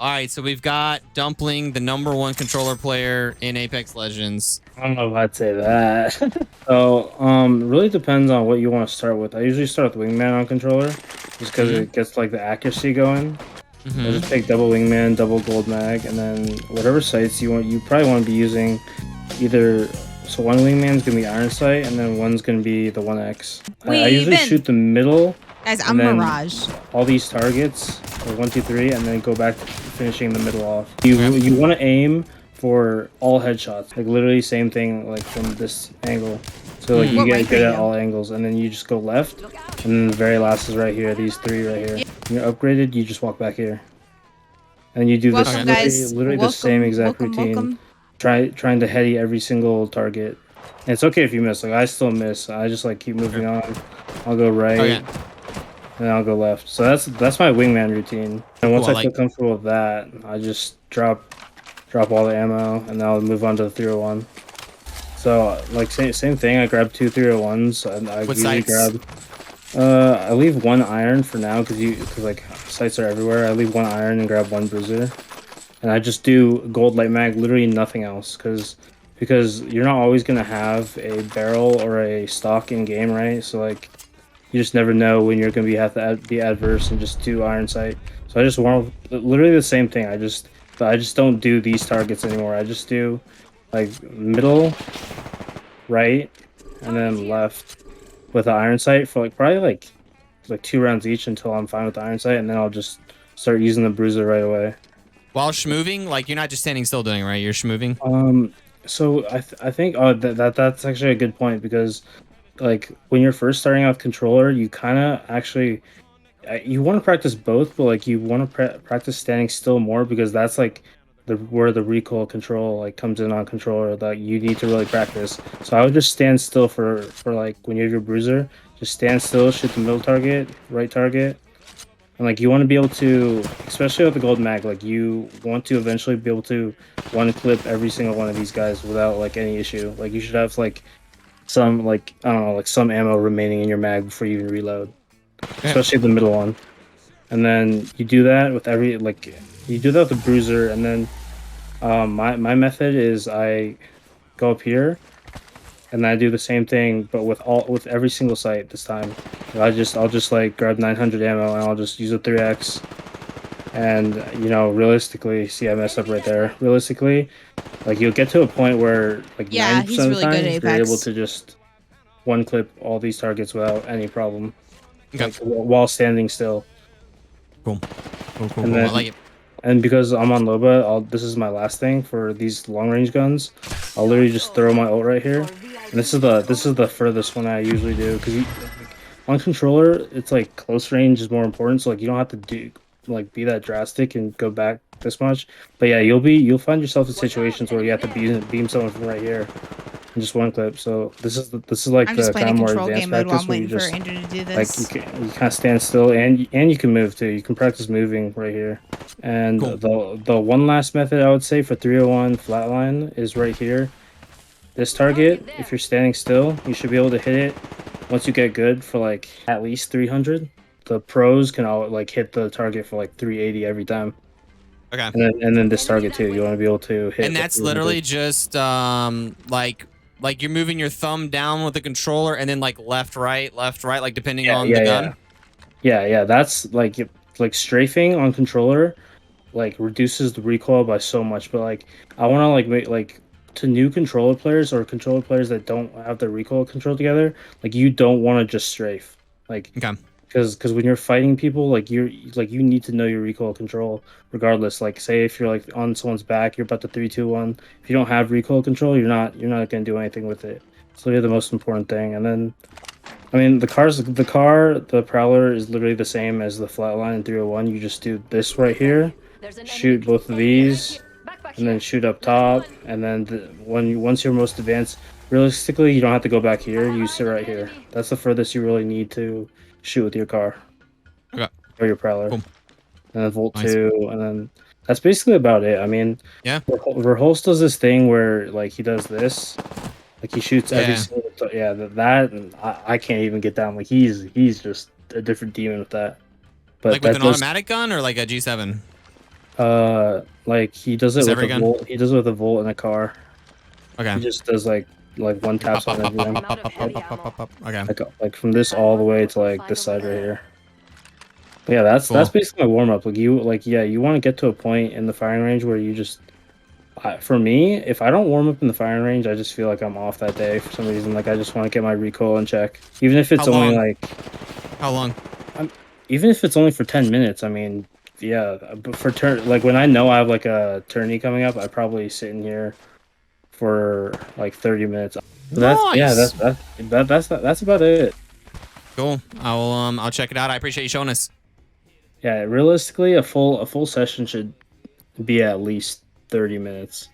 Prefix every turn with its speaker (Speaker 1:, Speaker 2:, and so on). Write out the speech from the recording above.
Speaker 1: All right, so we've got Dumpling, the #1 controller player in Apex Legends.
Speaker 2: I don't know if I'd say that. So, really depends on what you want to start with. I usually start with Wingman on controller, just because it gets like the accuracy going. I just pick double Wingman, double gold mag, and then whatever sights you want. You probably want to be using either. So one Wingman's gonna be Iron Sight, and then one's gonna be the 1X. I usually shoot the middle.
Speaker 3: Guys, I'm Mirage.
Speaker 2: All these targets, like 1, 2, 3, and then go back to finishing the middle off. You want to aim for all headshots, like literally same thing, like from this angle. So like you get good at all angles, and then you just go left, and then the very last is right here. These 3 right here. When you're upgraded, you just walk back here, and you do this literally the same exact routine. Trying to heady every single target. And it's okay if you miss. Like I still miss. I just like keep moving on. I'll go right. And I'll go left. So that's my Wingman routine. And once I feel comfortable with that, I just drop all the ammo, and then I'll move on to the 301. So like same thing. I grab 2 301s, and I usually grab. I leave 1 iron for now because like sights are everywhere. I leave 1 iron and grab 1 bruiser, and I just do gold light mag, literally nothing else, because you're not always gonna have a barrel or a stock in game, right? So like. You just never know when you're gonna have to be adverse and just do Iron Sight. So I just want literally the same thing. I just don't do these targets anymore. I just do like middle, right, and then left with the Iron Sight for like probably like 2 rounds each until I'm fine with the Iron Sight, and then I'll just start using the bruiser right away.
Speaker 1: While schmoving, like you're not just standing still doing it, right? You're schmoving.
Speaker 2: So I think that's actually a good point, because like when you're first starting out with controller, you kind of actually you want to practice both, but like you want to practice standing still more, because that's like where the recoil control like comes in on controller, that you need to really practice. So I would just stand still for like when you have your bruiser, just stand still, shoot the middle target, right target. And like you want to be able to, especially with the gold mag, like you want to eventually be able to one clip every single one of these guys without like any issue. Like you should have like some like I don't know, like some ammo remaining in your mag before you even reload, especially the middle one. And then you do that with you do that with the bruiser, and then my method is I go up here, and I do the same thing, but with every single sight this time. I'll just like grab 900 ammo, and I'll just use a 3x. And realistically, see, I messed up right there. Realistically, like you'll get to a point where like 90% of the time you're able to just one clip all these targets without any problem, like, while standing still.
Speaker 1: Cool.
Speaker 2: And then,
Speaker 1: I like it.
Speaker 2: And because I'm on Loba, this is my last thing for these long range guns. I'll literally just throw my ult right here, and this is the furthest one I usually do, because on controller it's like close range is more important, so like you don't have to be that drastic and go back this much. But yeah, you'll find yourself in situations where you have to beam someone from right here and just one clip. So this is like
Speaker 3: I'm
Speaker 2: the
Speaker 3: just playing
Speaker 2: kind
Speaker 3: a
Speaker 2: of more
Speaker 3: control
Speaker 2: advanced
Speaker 3: game mode while
Speaker 2: practice
Speaker 3: I'm
Speaker 2: where you
Speaker 3: waiting for
Speaker 2: just
Speaker 3: Andrew to do
Speaker 2: like
Speaker 3: this.
Speaker 2: you kind of stand still, and you can move too. You can practice moving right here. And the one last method I would say for 301 flatline is right here. This target, if you're standing still, you should be able to hit it once you get good for like at least 300. The pros can all like hit the target for like 380 every time.
Speaker 1: Okay.
Speaker 2: And then this target too, you want to be able to hit.
Speaker 1: And that's literally just like you're moving your thumb down with the controller, and then like left, right, like depending on the gun.
Speaker 2: Yeah. That's like strafing on controller like reduces the recoil by so much. But like I want to like make like to new controller players or controller players that don't have the recoil control together, like you don't want to just strafe, like because when you're fighting people, like you need to know your recoil control regardless. Like say if you're like on someone's back, you're about to 3 2 1, if you don't have recoil control, you're not gonna do anything with it. So you're the most important thing. And then I mean the Prowler is literally the same as the flatline in 301. You just do this right here, shoot both of these, and then shoot up top, and then once you're most advanced, realistically you don't have to go back here, you sit right here. That's the furthest you really need to shoot with your car or your Prowler. And then Volt 2, and then that's basically about it. I mean, Verholst does this thing where like he does this, like he shoots every single that and I can't even get down. Like he's just a different demon with that. But
Speaker 1: like with an automatic gun or like a G7?
Speaker 2: Like he does it
Speaker 1: Just
Speaker 2: with
Speaker 1: every
Speaker 2: a
Speaker 1: gun?
Speaker 2: volt. He does it with a volt in a car.
Speaker 1: Okay.
Speaker 2: He just does like one taps on every gun.
Speaker 1: Okay.
Speaker 2: Like from this all the way to like this side right here. But yeah, that's
Speaker 1: Cool.
Speaker 2: basically my warm up. Like you want to get to a point in the firing range where you just. For me, if I don't warm up in the firing range, I just feel like I'm off that day for some reason. Like I just want to get my recoil in check, even if it's
Speaker 1: How
Speaker 2: only
Speaker 1: long?
Speaker 2: like.
Speaker 1: How long?
Speaker 2: Even if it's only for 10 minutes. I mean, yeah. But for turn, like when I know I have like a tourney coming up, I probably sit in here for like 30 minutes.
Speaker 1: Nice.
Speaker 2: That's about it.
Speaker 1: Cool. I'll check it out. I appreciate you showing us.
Speaker 2: Yeah, realistically, a full session should be at least 30 minutes.